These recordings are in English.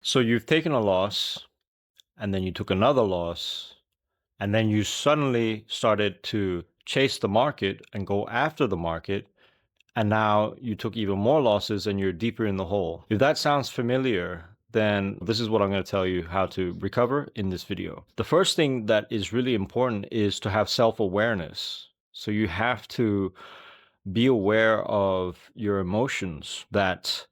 So you've taken a loss, and then you took another loss, and then you suddenly started to chase the market and go after the market. And now you took even more losses and you're deeper in the hole. If that sounds familiar, then this is what I'm going to tell you how to recover in this video. The first thing that is really important is to have self-awareness. So you have to be aware of your emotions, that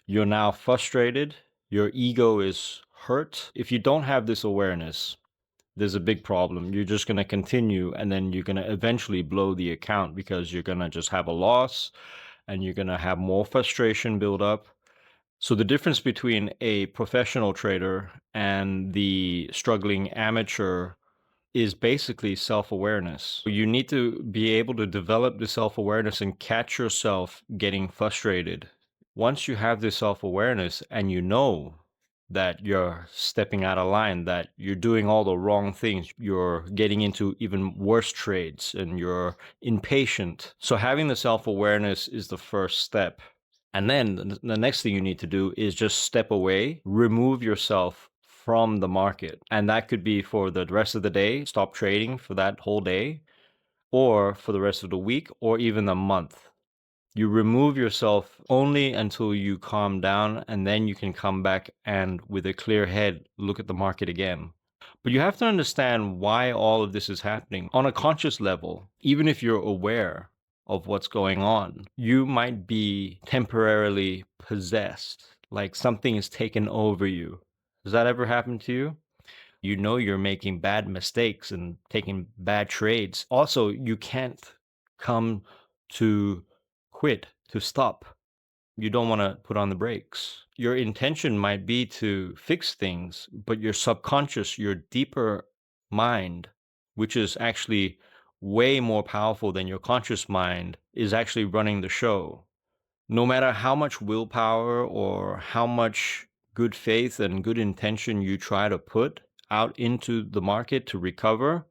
you're now frustrated, your ego is hurt. If you don't have this awareness, there's a big problem. You're just going to continue, and then you're going to eventually blow the account because you're going to just have a loss and you're going to have more frustration build up. So the difference between a professional trader and the struggling amateur is basically self-awareness. You need to be able to develop the self-awareness and catch yourself getting frustrated. Once you have this self-awareness and you know that you're stepping out of line, that you're doing all the wrong things, you're getting into even worse trades and you're impatient. So having the self-awareness is the first step. And then the next thing you need to do is just step away, remove yourself from the market. And that could be for the rest of the day, stop trading for that whole day, or for the rest of the week, or even a month. You remove yourself only until you calm down, and then you can come back and with a clear head, look at the market again. But you have to understand why all of this is happening on a conscious level. Even if you're aware of what's going on, you might be temporarily possessed, like something is taken over you. Does that ever happen to you? You know you're making bad mistakes and taking bad trades. Also, you can't come to quit, to stop. You don't want to put on the brakes. Your intention might be to fix things, but your subconscious, your deeper mind, which is actually way more powerful than your conscious mind, is actually running the show. No matter how much willpower or how much good faith and good intention you try to put out into the market to recover,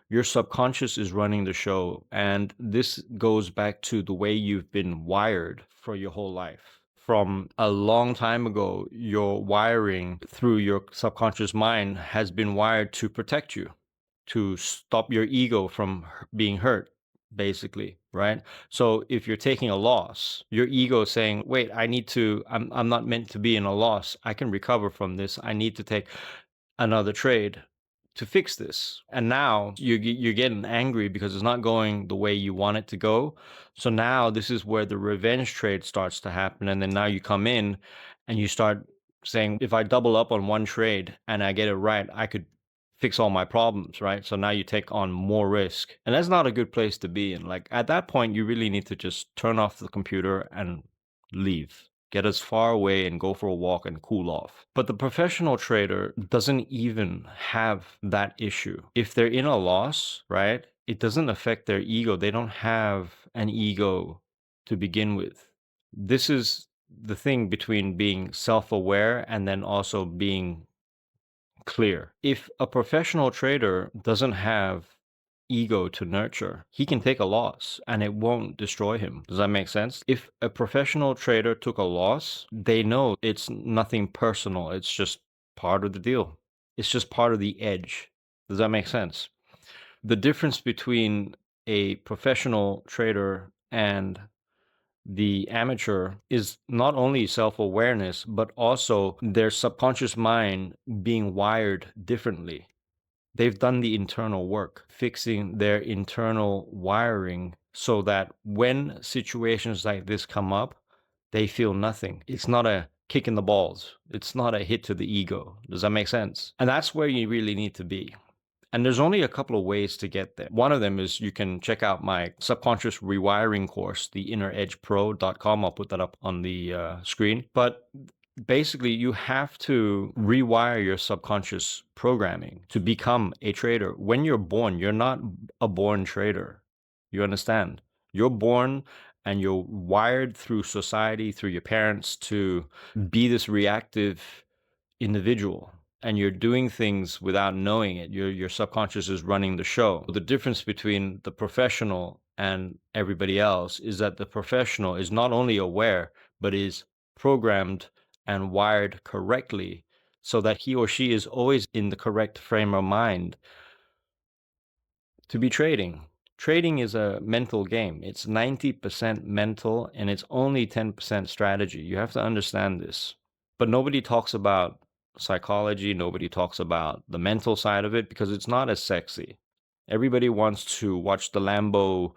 your subconscious is running the show. And this goes back to the way you've been wired for your whole life. From a long time ago, your wiring through your subconscious mind has been wired to protect you, to stop your ego from being hurt, basically, right? So if you're taking a loss, your ego is saying, wait, I'm not meant to be in a loss. I can recover from this. I need to take another trade to fix this. And now you're getting angry because it's not going the way you want it to go. So now this is where the revenge trade starts to happen. And then now you come in and you start saying, if I double up on one trade and I get it right, I could fix all my problems, right? So now you take on more risk. And that's not a good place to be in. Like at that point, you really need to just turn off the computer and leave. Get as far away and go for a walk and cool off. But the professional trader doesn't even have that issue. If they're in a loss, right, it doesn't affect their ego. They don't have an ego to begin with. This is the thing between being self-aware and then also being clear. If a professional trader doesn't have ego to nurture, he can take a loss and it won't destroy him. Does that make sense? If a professional trader took a loss, they know it's nothing personal. It's just part of the deal. It's just part of the edge. Does that make sense? The difference between a professional trader and the amateur is not only self-awareness, but also their subconscious mind being wired differently. They've done the internal work, fixing their internal wiring so that when situations like this come up, they feel nothing. It's not a kick in the balls. It's not a hit to the ego. Does that make sense? And that's where you really need to be. And there's only a couple of ways to get there. One of them is you can check out my subconscious rewiring course, the inneredgepro.com. I'll put that up on the screen. But basically, you have to rewire your subconscious programming to become a trader. When you're born, you're not a born trader. You understand? You're born and you're wired through society, through your parents to be this reactive individual, and you're doing things without knowing it. Your subconscious is running the show. The difference between the professional and everybody else is that the professional is not only aware, but is programmed and wired correctly so that he or she is always in the correct frame of mind to be trading. Trading is a mental game. It's 90% mental and it's only 10% strategy. You have to understand this. But nobody talks about psychology, nobody talks about the mental side of it because it's not as sexy. Everybody wants to watch the Lambo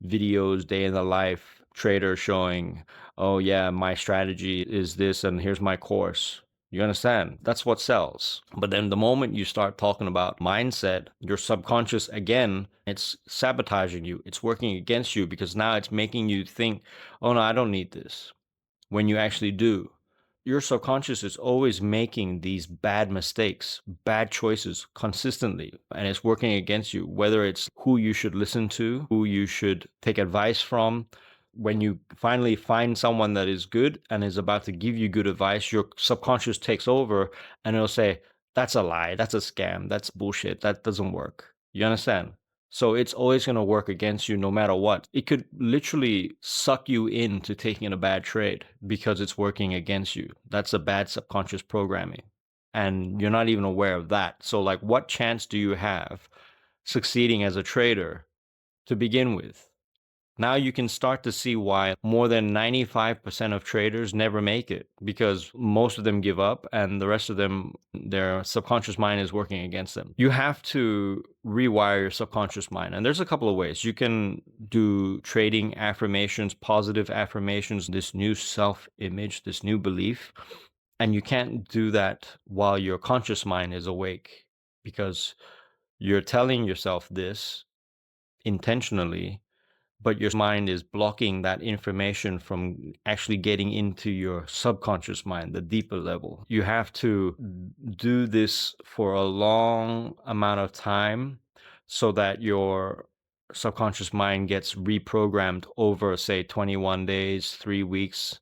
videos, day in the life, trader showing, oh yeah, my strategy is this and here's my course. You understand? That's what sells. But then the moment you start talking about mindset, your subconscious, again, it's sabotaging you. It's working against you because now it's making you think, oh no, I don't need this. When you actually do. Your subconscious is always making these bad mistakes, bad choices consistently, and it's working against you, whether it's who you should listen to, who you should take advice from. When you finally find someone that is good and is about to give you good advice, your subconscious takes over and it'll say, that's a lie, that's a scam, that's bullshit, that doesn't work. You understand? So it's always going to work against you no matter what. It could literally suck you into taking a bad trade because it's working against you. That's a bad subconscious programming. And you're not even aware of that. So, like, what chance do you have succeeding as a trader to begin with? Now you can start to see why more than 95% of traders never make it because most of them give up and the rest of them, their subconscious mind is working against them. You have to rewire your subconscious mind. And there's a couple of ways. You can do trading affirmations, positive affirmations, this new self-image, this new belief. And you can't do that while your conscious mind is awake because you're telling yourself this intentionally, but your mind is blocking that information from actually getting into your subconscious mind, the deeper level. You have to do this for a long amount of time so that your subconscious mind gets reprogrammed over, say, 21 days, 3 weeks,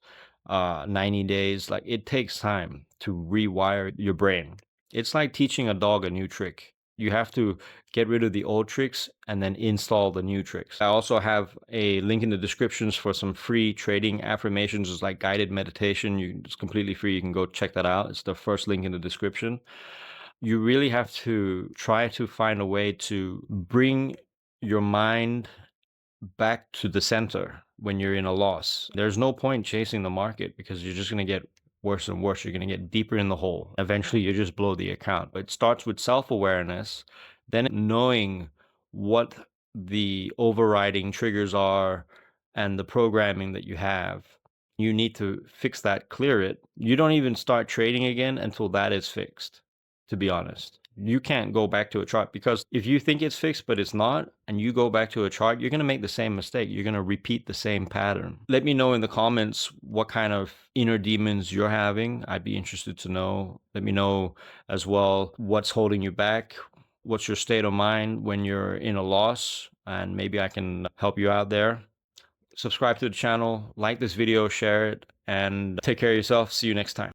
90 days. Like, it takes time to rewire your brain. It's like teaching a dog a new trick. You have to get rid of the old tricks and then install the new tricks. I also have a link in the descriptions for some free trading affirmations. It's like guided meditation. It's completely free. You can go check that out. It's the first link in the description. You really have to try to find a way to bring your mind back to the center when you're in a loss. There's no point chasing the market because you're just going to get worse and worse. You're going to get deeper in the hole. Eventually, you just blow the account. It starts with self-awareness, then knowing what the overriding triggers are and the programming that you have. You need to fix that, clear it. You don't even start trading again until that is fixed, to be honest. You can't go back to a chart because if you think it's fixed but it's not, and you go back to a chart, you're going to make the same mistake. You're going to repeat the same pattern. Let me know in the comments what kind of inner demons you're having. I'd be interested to know. Let me know as well what's holding you back. What's your state of mind when you're in a loss? And maybe I can help you out there. Subscribe to the channel, like this video, share it, and take care of yourself. See you next time.